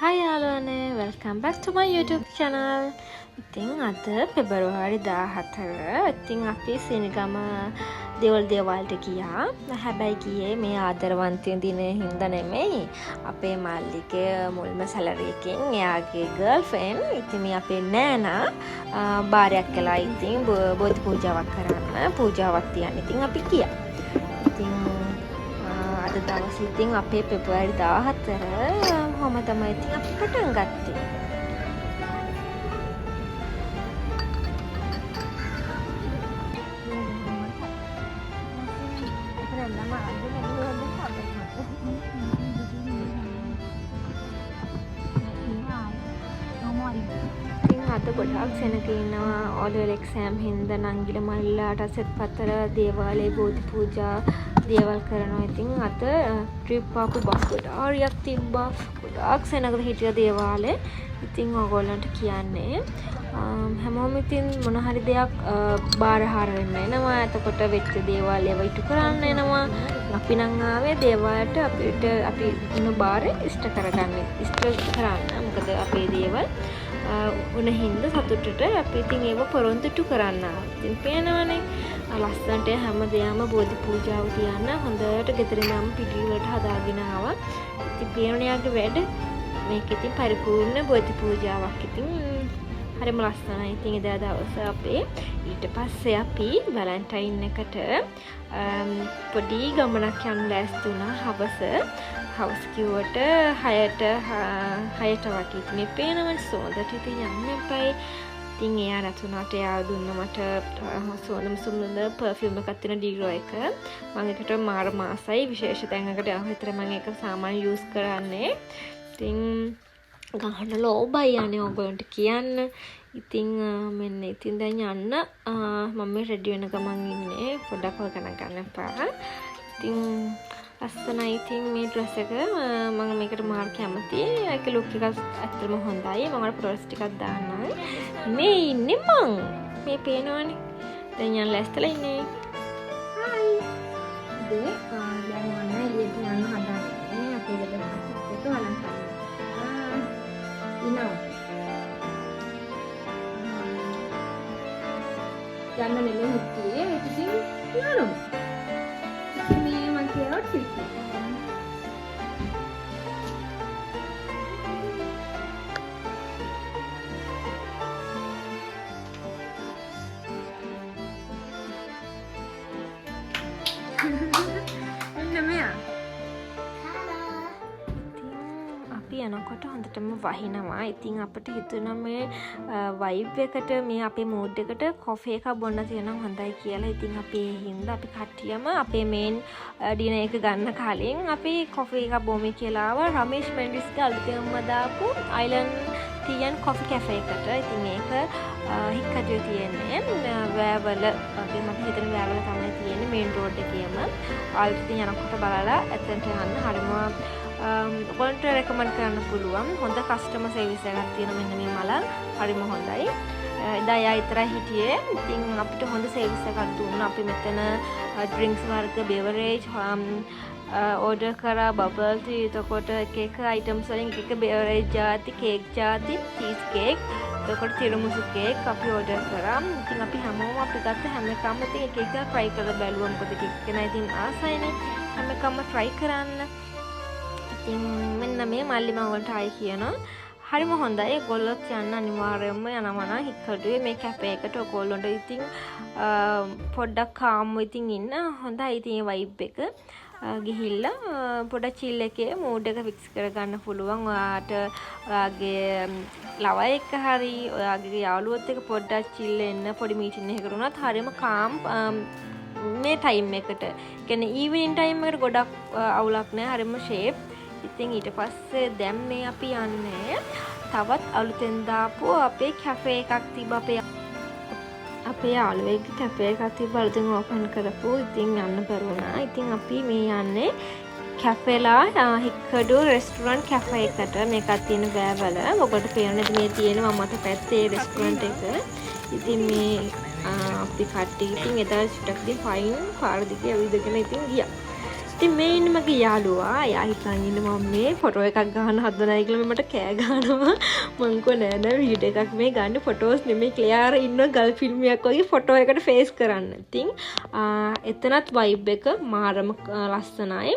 Hi යාළුවනේ, welcome back to my YouTube channel. ඉතින් අද පෙබරවාරි 14. ඉතින් අපි සෙනගම දේවල්ට ගියා. හැබැයි ගියේ මේ ආදරවන්තයන් දිනේ හින්දා නෙමෙයි. අපේ මල්ලිගේ මුල්ම සැලරි එකෙන් එයාගේ ගර්ල්ෆ්‍රෙන්ඩ් ඉතින් මේ අපේ නෑනා බාරයක් කළා. ඉතින් බෝධි පූජාවක් කරන්න පූජාවක් තියන්න. ඉතින් අපි ගියා. ඉතින් අද දවසේ ඉතින් අපේ පෙබරවාරි 14 කොහොම තමයි ඉතින් අපි පටන් ගත්තේ. අද ගොඩාක් සෙනග ඉන්නවා ඔලෙවල් එක්සෑම් හින්දා නංගිලා මල්ලාට සෙත් පතර දේවාලේ බෝධි පූජා දේවල් කරනවා. ඉතින් අද ට්‍රිප් ආපු බස් ගොඩාරියක් තිබ්බා. ගොඩාක් සෙනග හිටිය දේවාලේ. ඉතින් ඕගොල්ලන්ට කියන්නේ හැමෝම ඉතින් මොන හරි දෙයක් බාරහාර වෙන්න එනවා. එතකොට වෙච්ච දේවල් ඒවා ඉටු කරන්න එනවා. අපි නම් ආවේ දේවාලට අපි ඉන්න බාරේ ඉෂ්ට කරගන්න. ඉෂ්ට කරන්න. මොකද අපේ දේවල් උන හින්දා සතුටට අපි ඉතින් ඒව පොරොන්දු ඉටු කරන්න. ඉතින් පේනවනේ ලස්සනට හැමදේම බෝධි පූජාව තියන්න හොඳට ගෙදරින්ම පිටි වලට හදාගෙන ආවා. ඉතින් පියෝණියාගේ වැඩ මේක ඉතින් පරිපූර්ණ බෝධි පූජාවක්. ඉතින් හරිම ලස්සනයි. ඉතින් එදා දවස අපේ ඊට පස්සේ අපි වැලන්ටයින් එකට පොඩි ගමනක් යන්න ලෑස්ති වුණා. හවස් කිව්වට 6ට වගේ. මේ පේනවනේ සෝඳට ඉතින් යන්න එපයි. ඉතින් එයා නැතුණාට එයා දුන්න මට සෝනම සුමුද පර්ෆියුම් එකක් තියෙන ඩීරෝ එක. මම ඒකට මාර මාසයි විශේෂ තැනකට යන විතර මම ඒක සාමාන්‍ය යූස් කරන්නේ. ඉතින් ගහන ලෝබයි යන්නේ ඕගොල්ලන්ට කියන්න. ඉතින් මෙන්න ඉතින් දැන් යන්න මම රෙඩි වෙන ගමන් ඉන්නේ. පොඩ්ඩක් ඔය ගණන් ගන්න එපා. ඉතින් ලස්සනයි. ඉතින් මේ ඩ්‍රෙස් එක මම මේකට මාර කැමතියි. ඒක ලුක් එක ඇත්තටම හොඳයි. මම අර ෆ්ලෝරස් ටිකක් දාන්නම්. මේ ඉන්නේ මං. මේ පේනවනේ. දැන් යන්න ලැස්තිලා ඉන්නේ. හායි. දැන් මම එළියට යන්න හදන්නේ. අපේ ගෙදර එක වලන් කරනවා. ඉනවා. යන්න නෙමෙයි හිටියේ. ඉතින් යනවා. outfit. අපි යනකොට හොඳටම වහිනවා. ඉතින් අපිට හිතුණා මේ වයිබ් එකට මේ අපේ මූඩ් එකට කොෆි එකක් බොන්න තියෙනවා හොඳයි කියලා. ඉතින් අපි ඒ හින්දා අපි කට්ටියම අපේ මේන් ඩිනර් එක ගන්න කලින් අපි කොෆි එකක් බොමු කියලා ආවා රමේෂ් මෙන්ඩිස්ගේ අලුතෙන්ම දාපු island T and coffee cafe එකට. ඉතින් ඒක හික්කඩියේ තියෙන්නේ වැවල වගේ මට හිතෙන වැවල තමයි තියෙන්නේ මේන් රෝඩ් එකේම. ආයෙත් ඉතින් යනකොට බලලා එතනට යන්න හරිම ඔයගොල්ලන්ට රෙකමන්ඩ් කරන්න පුළුවන්. හොඳ කස්ටමර් සර්විස් එකක් තියෙන මෙන්න මේ මල හරිම හොඳයි. එදා යා විතරයි හිටියේ. ඉතින් අපිට හොඳ සර්විස් එකක් දුන්නා. අපි මෙතන ඩ්‍රින්ක්ස් වර්ග බෙවරේජ් ඕඩර් කරා බබල් ටී එතකොට එක අයිටම්ස් වලින් එක බෙවරේජ් ಜಾති කේක් ಜಾති චීස් කේක් එතකොට තිරමුසු කේක් අපි ඕඩර් කරා. ඉතින් අපි හැමෝම අපි ගත්ත හැම එකම ඉතින් එක එක try කරලා බැලුවා. මොකද කෙනා ඉතින් ආසයිනේ හැම එකම try කරන්න. ඉතින් මෙන්න මේ මල්ලි මම වලට ආයි කියනවා. හරිම හොඳයි. ඔයගොල්ලොත් යන්න අනිවාර්යයෙන්ම යනවා නම් හික්කඩුවේ මේ කැෆේ එකට. ඔයගොල්ලොන්ට ඉතින් පොඩ්ඩක් කාම්ව ඉතින් ඉන්න හොඳයි. ඉතින් වයිබ් එක ගිහිල්ලා පොඩක් චිල් එකේ මූඩ් එක ෆික්ස් කරගන්න පුළුවන්. ඔයාට ඔයාගේ ලවයි එක හරි ඔයාගේ යාළුවොත් එක්ක පොඩ්ඩක් චිල් වෙන්න පොඩි මීටින් එකකට උනත් හරිම කාම් මේ ටයිම් එකට. කියන්නේ ඊවිනින් ටයිම් එකට ගොඩක් අවුලක් නැහැ. හරිම ෂේප්. ඉතින් ඊට පස්සේ දැන් මේ අපි යන්නේ තවත් අලුතෙන් දාපු අපේ කැෆේ එකක් තිබ්බ අපේ යාළුවෙක්ගේ කැෆේ එකක් තිබ්බ අලුතෙන් ඕපන් කරපු. ඉතින් යන්න බැරුණා. ඉතින් අපි මේ යන්නේ කැෆේලා හික්කඩුව රෙස්ටුරන්ට් කැෆේ එකට. මේකත් තියෙන බෑවල. ඔබට පේන්නේ මේ තියෙන මම අත පැත්තේ රෙස්ටුරන්ට් එක. ඉතින් මේ අපි කට්ටිය ඉතින් එදා චුට්ටක් දී ෆයින් පාර දිගේ ඇවිදගෙන ඉතින් ගියා. ඉතින් මේ ඉන්නේ මගේ යාළුවා. එයා හිතන් ඉන්නේ මම මේ ෆොටෝ එකක් ගන්න හදනයි කියලා මට කෑ ගහනවා. මං කෝ නෑ නෑ වීඩියෝ එකක් මේ ගන්න ෆොටෝස් නෙමෙයි ක්ලියර් ඉන්න ගල් ෆිල්ම් එකක් වගේ ෆොටෝ එකට ෆේස් කරන්න. ඉතින් එතනත් වයිබ් එක මාරම ලස්සනයි.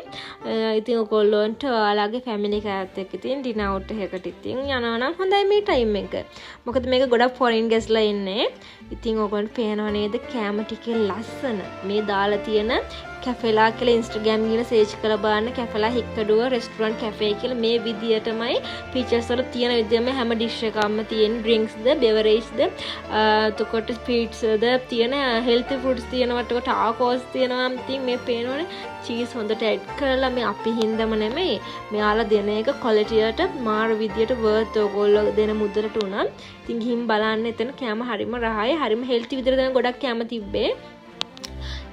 ඉතින් ඔයගොල්ලන්ට ඔයාලගේ ෆැමිලි එකත් එක්ක ඉතින් ඩිනර් අවුට් එකකට ඉතින් යනවා නම් හොඳයි මේ ටයිම් එක. මොකද මේක ගොඩක් ෆොරින් ගෙස්ලා ඉන්නේ. ඉතින් ඔයගොල්ලන්ට පේනව නේද කැම ටිකේ ලස්සන. මේ දාලා තියෙන කැෆෙලා කියලා ඉන්ස්ටාග්‍රෑම් ගිහලා සර්ච් කරලා බලන්න කැෆෙලා හික්කඩුව රෙස්ටුරන්ට් කැෆේ කියලා මේ විදියටමයි ෆීචර්ස් වල තියෙන විදියම හැම ඩිෂ් එකක්ම තියෙන ඩ්‍රින්ක්ස්ද බෙවරේජ්ද එතකොට ස්වීට්ස්ද තියෙන හෙල්ති ෆුඩ්ස් තියෙනවා එතකොට ටාකෝස් තියෙනවා ඉතින් මේ පේනවනේ චීස් හොඳට ඇඩ් කරලා මේ අපි හින්දම නෙමෙයි මෙයාලා දෙන එක ක්වොලිටියට මාර විදියට වර්ත් ඔයගොල්ලෝ දෙන මුදලට උනත් ඉතින් ගිහින් බලන්න එතන කැම හරිම රහයි හරිම හෙල්ති විදියට දෙන ගොඩක් කැම තිබ්බේ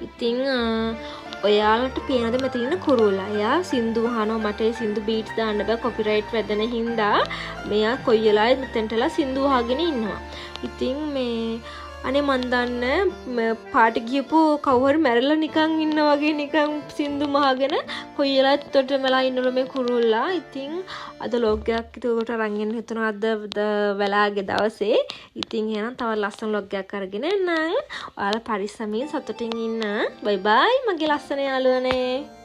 ඉතින් ඔයාලට පේනද මෙතන ඉන්න කුරුල්ලා. එයා සින්දු අහනවා මට ඒ සින්දු බීට්ස් දාන්න බෑ කොපිරයිට් වැදෙන හින්දා මෙයා කොයි වෙලාවෙත් මෙතනටලා සින්දු අහගෙන ඉන්නවා. ඉතින් මේ අනේ මන් දන්නේ පාටි ගියපු කවුරු මැරෙලා නිකන් ඉන්න වගේ නිකන් සින්දු මහගෙන කොයි වෙලාවෙත් උඩට වෙලා ඉන්නලු මේ කුරුල්ලා. ඉතින් අද ලොග් එකක් උඩට අරන් එන්න හිතනවා අද වෙලාගේ දවසේ. ඉතින් එහෙනම් තව ලස්සන ලොග් එකක් අරගෙන එන්නම්. ඔයාලා පරිස්සමින් සතුටින් ඉන්න. බයි බයි මගේ ලස්සන යාළුවනේ.